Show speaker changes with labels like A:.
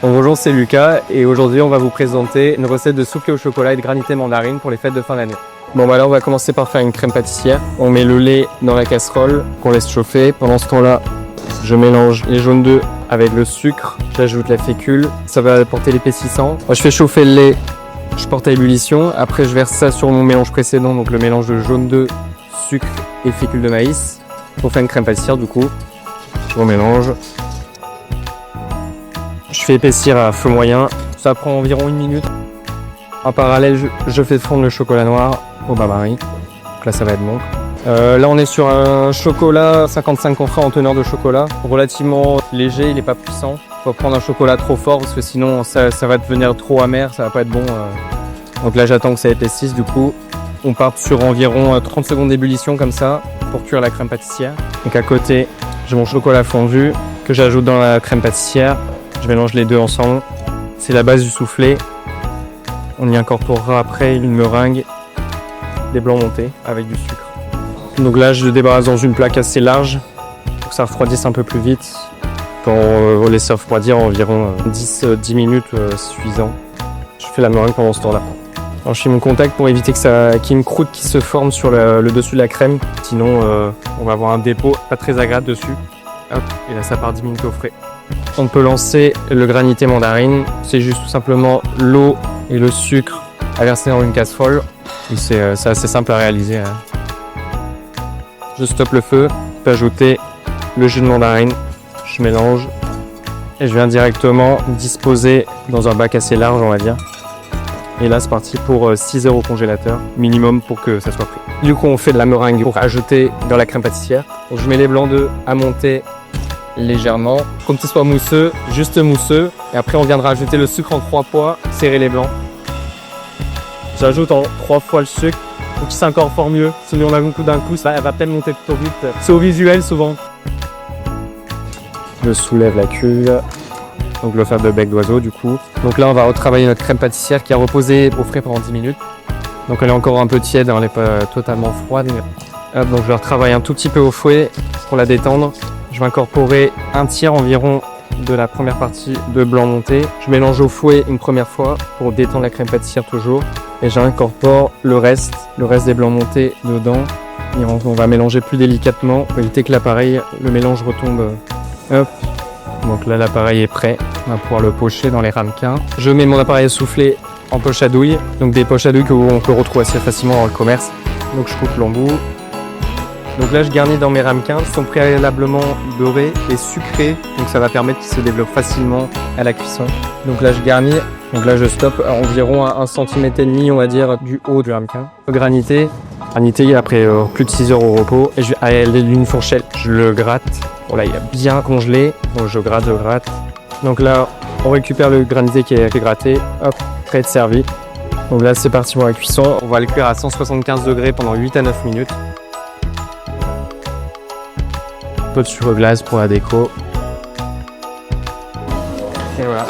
A: Bonjour, c'est Lucas et aujourd'hui on va vous présenter une recette de soufflé au chocolat et de granité mandarine pour les fêtes de fin d'année. Bon bah là on va commencer par faire une crème pâtissière. On met le lait dans la casserole qu'on laisse chauffer. Pendant ce temps-là, je mélange les jaunes d'œufs avec le sucre. J'ajoute la fécule, ça va apporter l'épaississant. Je fais chauffer le lait, je porte à ébullition. Après je verse ça sur mon mélange précédent, donc le mélange de jaune d'œufs, sucre et fécule de maïs. Pour faire une crème pâtissière du coup, je remélange. Je fais épaissir à feu moyen, ça prend environ 1 minute. En parallèle, je fais fondre le chocolat noir au bain-marie. Donc là, ça va être bon. Là, on est sur un chocolat 55 en teneur de chocolat, relativement léger, il n'est pas puissant. Il faut prendre un chocolat trop fort parce que sinon, ça va devenir trop amer, ça va pas être bon. Donc là, j'attends que ça épaississe. Du coup, on part sur environ 30 secondes d'ébullition comme ça pour cuire la crème pâtissière. Donc à côté, j'ai mon chocolat fondu que j'ajoute dans la crème pâtissière. Je mélange les deux ensemble. C'est la base du soufflé. On y incorporera après une meringue, des blancs montés avec du sucre. Donc là, je le débarrasse dans une plaque assez large pour que ça refroidisse un peu plus vite. On laisse refroidir environ 10 minutes, suffisant. Je fais la meringue pendant ce temps-là. Alors, je fais mon contact pour éviter qu'il y ait une croûte qui se forme sur le dessus de la crème. Sinon, on va avoir un dépôt pas très agréable dessus. Hop, et là, ça part 10 minutes au frais. On peut lancer le granité mandarine. C'est juste tout simplement l'eau et le sucre à verser dans une casserole. C'est assez simple à réaliser. Je stoppe le feu, je peux ajouter le jus de mandarine, je mélange et je viens directement disposer dans un bac assez large, on va dire. Et là, c'est parti pour 6 heures au congélateur, minimum pour que ça soit prêt. Du coup, on fait de la meringue pour ajouter dans la crème pâtissière. Donc, je mets les blancs d'œufs à monter légèrement, comme que ce soit mousseux, juste mousseux. Et après, on viendra ajouter le sucre en 3 fois, serrer les blancs. J'ajoute en 3 fois le sucre pour qu'il s'incorpore mieux. Si on a beaucoup d'un coup, elle va peut-être monter trop vite. C'est au visuel souvent. Je soulève la cuve. Donc le fameux bec d'oiseau du coup. Donc là, on va retravailler notre crème pâtissière qui a reposé au frais pendant 10 minutes. Donc elle est encore un peu tiède, elle n'est pas totalement froide. Hop, donc je vais retravailler un tout petit peu au fouet pour la détendre. Je vais incorporer un tiers environ de la première partie de blanc monté. Je mélange au fouet une première fois pour détendre la crème pâtissière toujours. Et j'incorpore le reste des blancs montés dedans. Et on va mélanger plus délicatement pour éviter que l'appareil, le mélange retombe. Hop. Donc là, l'appareil est prêt. On va pouvoir le pocher dans les ramequins. Je mets mon appareil à souffler en poche à douille. Donc des poches à douille qu'on peut retrouver assez facilement dans le commerce. Donc je coupe l'embout. Donc là, je garnis dans mes ramequins. Ils sont préalablement dorés et sucrés. Donc ça va permettre qu'ils se développent facilement à la cuisson. Donc là, je garnis. Donc là, je stoppe à environ 1,5 cm, on va dire, du haut du ramequin. Granité après plus de 6 heures au repos. Et à l'aide d'une fourchette, je le gratte. Bon là, il est bien congelé. Donc je gratte. Donc là, on récupère le granité qui est gratté. Hop, prêt à être servi. Donc là, c'est parti pour la cuisson. On va le cuire à 175 degrés pendant 8 à 9 minutes. Un peu de sucre glace pour la déco. Et voilà.